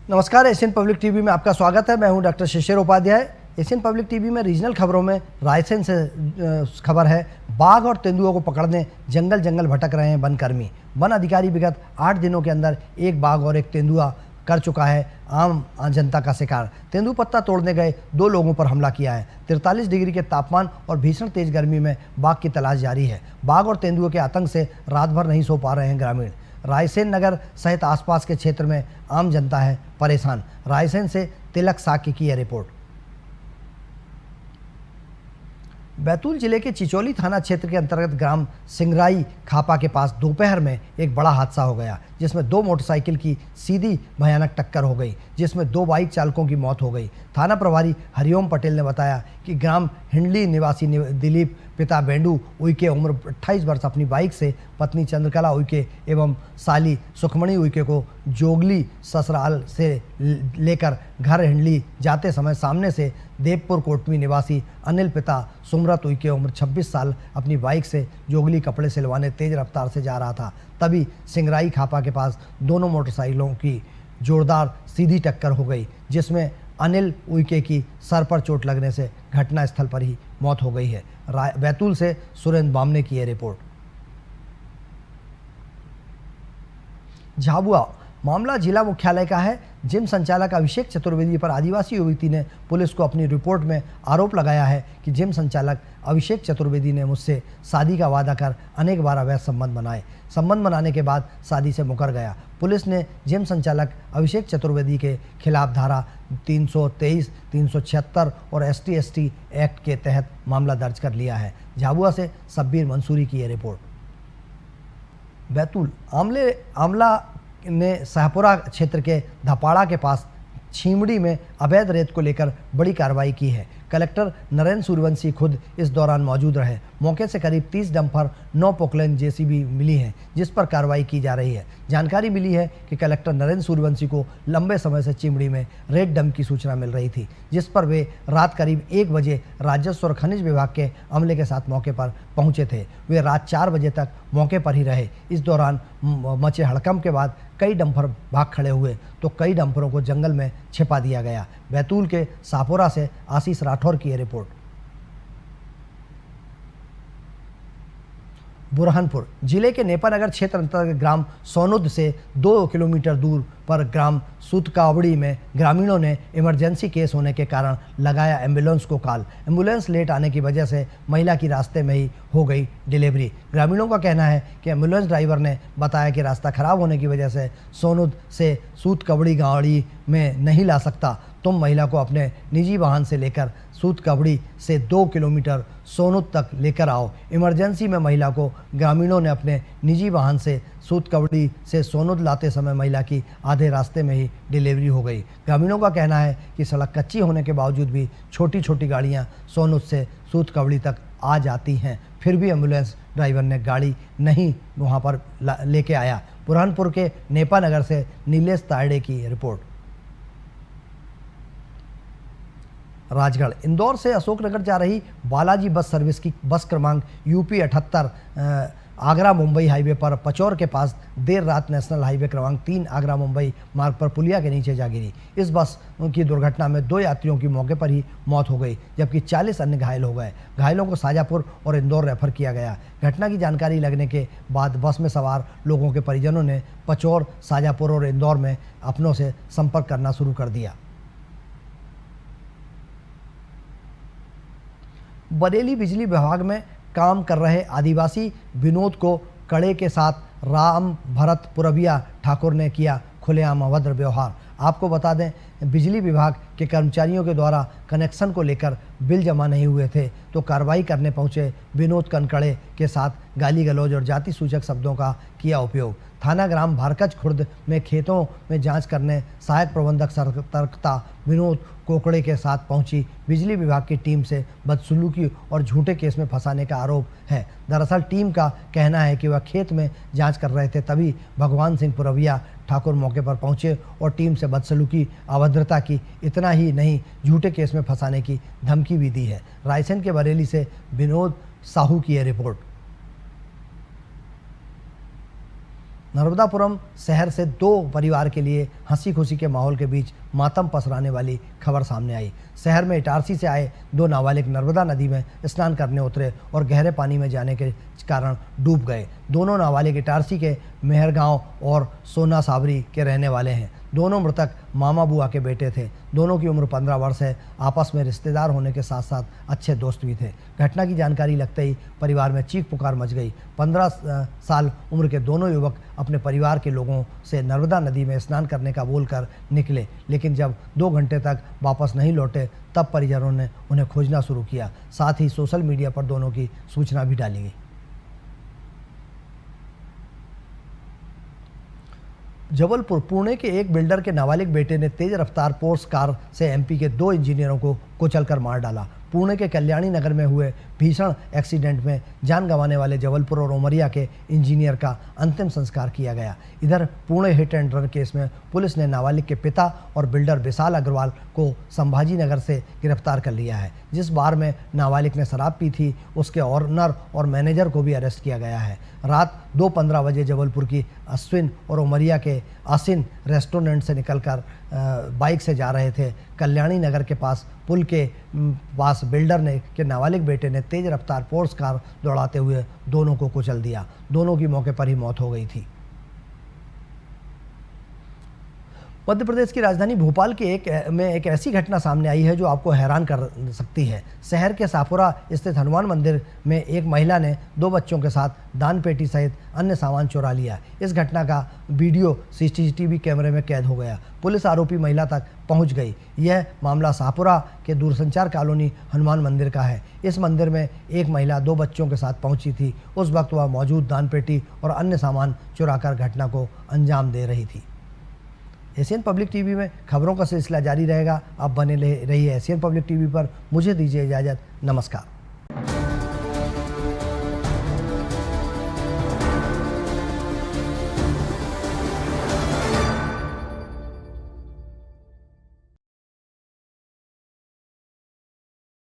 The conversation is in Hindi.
नमस्कार, एशियन पब्लिक टीवी में आपका स्वागत है। मैं हूं डॉक्टर शिशिर उपाध्याय। एशियन पब्लिक टीवी में रीजनल खबरों में रायसेन से खबर है। बाघ और तेंदुओं को पकड़ने जंगल जंगल भटक रहे हैं वनकर्मी। वन अधिकारी विगत 8 दिनों के अंदर एक बाघ और एक तेंदुआ कर चुका है आम जनता का शिकार। तेंदुपत्ता तोड़ने गए 2 लोगों पर हमला किया है। 43 डिग्री के तापमान और भीषण तेज गर्मी में बाघ की तलाश जारी है। बाघ और तेंदुओं के आतंक से रात भर नहीं सो पा रहे हैं ग्रामीण। रायसेन नगर सहित आसपास के क्षेत्र में आम जनता है परेशान। रायसेन से तिलक साकी की यह रिपोर्ट। बैतूल जिले के चिचोली थाना क्षेत्र के अंतर्गत ग्राम सिंगराई खापा के पास दोपहर में एक बड़ा हादसा हो गया, जिसमें 2 मोटरसाइकिल की सीधी भयानक टक्कर हो गई, जिसमें 2 बाइक चालकों की मौत हो गई। थाना प्रभारी हरिओम पटेल ने बताया कि ग्राम हिंडली निवासी दिलीप पिता बेंडू उइके उम्र 28 वर्ष अपनी बाइक से पत्नी चंद्रकला उइके एवं साली सुखमणि उइके को जोगली ससुराल से लेकर घर हिंडली जाते समय सामने से देवपुर कोटमी निवासी अनिल पिता सुमरत उइके उम्र 26 साल अपनी बाइक से जोगली कपड़े सिलवाने तेज रफ्तार से जा रहा था। तभी सिंगराई खापा के पास दोनों मोटरसाइकिलों की जोरदार सीधी टक्कर हो गई, जिसमें अनिल उइके की सर पर चोट लगने से घटनास्थल पर ही मौत हो गई है। बैतूल से सुरेंद्र बामने की यह रिपोर्ट। झाबुआ मामला जिला मुख्यालय का है। जिम संचालक अभिषेक चतुर्वेदी पर आदिवासी युवती ने पुलिस को अपनी रिपोर्ट में आरोप लगाया है कि जिम संचालक अभिषेक चतुर्वेदी ने मुझसे शादी का वादा कर अनेक बार अवैध संबंध बनाए। संबंध बनाने के बाद शादी से मुकर गया। पुलिस ने जिम संचालक अभिषेक चतुर्वेदी के खिलाफ धारा 323, 376 और ST/ST एक्ट के तहत मामला दर्ज कर लिया है। झाबुआ से सब्बीर मंसूरी की यह रिपोर्ट। बैतूल आमला ने शाहपुरा क्षेत्र के धपाड़ा के पास छीमड़ी में अवैध रेत को लेकर बड़ी कार्रवाई की है। कलेक्टर नरेंद्र सूर्यवंशी खुद इस दौरान मौजूद रहे। मौके से करीब 30 डंपर 9 पोकलेन JCB मिली हैं, जिस पर कार्रवाई की जा रही है। जानकारी मिली है कि कलेक्टर नरेंद्र सूर्यवंशी को लंबे समय से चिमड़ी में रेत डंप की सूचना मिल रही थी, जिस पर वे रात करीब 1 बजे राजस्व और खनिज विभाग के अमले के साथ मौके पर पहुंचे थे। वे रात 4 बजे तक मौके पर ही रहे। इस दौरान मचे हड़कंप के बाद कई डंपर भाग खड़े हुए तो कई डंपरों को जंगल में छिपा दिया गया। बैतूल के शाहपुरा से आशीष राठौर की यह रिपोर्ट। बुरहानपुर जिले के नेपानगर क्षेत्र अंतर्गत ग्राम सोनुद से 2 किलोमीटर दूर पर ग्राम सूतकावड़ी में ग्रामीणों ने इमरजेंसी केस होने के कारण लगाया एम्बुलेंस को कॉल। एम्बुलेंस लेट आने की वजह से महिला की रास्ते में ही हो गई डिलीवरी। ग्रामीणों का कहना है कि एम्बुलेंस ड्राइवर ने बताया कि रास्ता खराब होने की वजह से सोनुद से सूतकावड़ी गाड़ी में नहीं ला सकता। तुम महिला को अपने निजी वाहन से लेकर सूतकावड़ी से 2 किलोमीटर सोनुद तक लेकर आओ। इमरजेंसी में महिला को ग्रामीणों ने अपने निजी वाहन से सूतकावड़ी से सोनुद लाते समय महिला की आधे रास्ते में ही डिलीवरी हो गई। ग्रामीणों का कहना है कि सड़क कच्ची होने के बावजूद भी छोटी छोटी गाड़ियां सोनुद से सूतकावड़ी तक आ जाती हैं, फिर भी एम्बुलेंस ड्राइवर ने गाड़ी नहीं वहां पर लेके आया। बुरहानपुर के नेपानगर से नीलेश तायड़े की रिपोर्ट। राजगढ़ इंदौर से अशोकनगर जा रही बालाजी बस सर्विस की बस क्रमांक UP 78 आगरा मुंबई हाईवे पर पचौर के पास देर रात नेशनल हाईवे क्रमांक 3 आगरा मुंबई मार्ग पर पुलिया के नीचे जा गिरी। इस बस की दुर्घटना में 2 यात्रियों की मौके पर ही मौत हो गई, जबकि 40 अन्य घायल हो गए। घायलों को शाजापुर और इंदौर रेफर किया गया। घटना की जानकारी लगने के बाद बस में सवार लोगों के परिजनों ने पचौर, शाजापुर और इंदौर में अपनों से संपर्क करना शुरू कर दिया। बरेली बिजली विभाग में काम कर रहे आदिवासी विनोद को कड़े के साथ राम भरत पुरबिया ठाकुर ने किया खुलेआम अभद्र व्यवहार। आपको बता दें, बिजली विभाग के कर्मचारियों के द्वारा कनेक्शन को लेकर बिल जमा नहीं हुए थे तो कार्रवाई करने पहुंचे विनोद कनकड़े के साथ गाली गलौज और जाति सूचक शब्दों का किया उपयोग। थाना ग्राम भारकच खुर्द में खेतों में जांच करने सहायक प्रबंधक सतर्कता विनोद कोकड़े के साथ पहुंची बिजली विभाग की टीम से बदसलूकी और झूठे केस में फंसाने का आरोप है। दरअसल टीम का कहना है कि वह खेत में जांच कर रहे थे, तभी भगवान सिंह पुरविया ठाकुर मौके पर पहुंचे और टीम से बदसलूकी, अभद्रता की, इतना ही नहीं झूठे केस में फंसाने की धमकी भी दी है। रायसेन के बरेली से विनोद साहू की यह रिपोर्ट। नर्मदापुरम शहर से दो परिवार के लिए हंसी खुशी के माहौल के बीच मातम पसराने वाली खबर सामने आई। शहर में इटारसी से आए दो नाबालिग नर्मदा नदी में स्नान करने उतरे और गहरे पानी में जाने के कारण डूब गए। दोनों नाबालिग इटारसी के मेहरगांव और सोना साबरी के रहने वाले हैं। दोनों मृतक मामा बुआ के बेटे थे। दोनों की उम्र 15 वर्ष है। आपस में रिश्तेदार होने के साथ साथ अच्छे दोस्त भी थे। घटना की जानकारी लगते ही परिवार में चीख पुकार मच गई। 15 साल उम्र के दोनों युवक अपने परिवार के लोगों से नर्मदा नदी में स्नान करने का बोलकर निकले, लेकिन जब 2 घंटे तक वापस नहीं लौटे तब परिजनों ने उन्हें खोजना शुरू किया। साथ ही सोशल मीडिया पर दोनों की सूचना भी डाली गई। जबलपुर पुणे के एक बिल्डर के नाबालिग बेटे ने तेज रफ्तार पोर्स कार से एमपी के 2 इंजीनियरों को कुचलकर मार डाला। पुणे के कल्याणी नगर में हुए भीषण एक्सीडेंट में जान गंवाने वाले जबलपुर और उमरिया के इंजीनियर का अंतिम संस्कार किया गया। इधर Pune hit and run case में पुलिस ने नाबालिग के पिता और बिल्डर विशाल अग्रवाल को संभाजी नगर से गिरफ्तार कर लिया है। जिस बार में नाबालिग ने शराब पी थी उसके ऑनर और मैनेजर को भी अरेस्ट किया गया है। रात 2:15 बजे जबलपुर की अश्विन और उमरिया के आसिन रेस्टोरेंट से निकलकर बाइक से जा रहे थे। कल्याणी नगर के पास पुल के पास बिल्डर ने के नाबालिग बेटे ने तेज रफ्तार पोर्स कार दौड़ाते हुए दोनों को कुचल दिया। दोनों की मौके पर ही मौत हो गई थी। मध्य प्रदेश की राजधानी भोपाल के एक ऐसी घटना सामने आई है जो आपको हैरान कर सकती है। शहर के सापुरा स्थित हनुमान मंदिर में एक महिला ने 2 बच्चों के साथ दान पेटी सहित अन्य सामान चुरा लिया। इस घटना का वीडियो सीसीटीवी कैमरे में कैद हो गया। पुलिस आरोपी महिला तक पहुंच गई। यह मामला शाहपुरा के दूरसंचार कॉलोनी हनुमान मंदिर का है। इस मंदिर में एक महिला 2 बच्चों के साथ पहुंची थी। उस वक्त वह मौजूद दान पेटी और अन्य सामान चुराकर घटना को अंजाम दे रही थी। एशियन पब्लिक टीवी में खबरों का सिलसिला जारी रहेगा। आप बने रहिए एशियन पब्लिक टीवी पर। मुझे दीजिए इजाज़त। नमस्कार।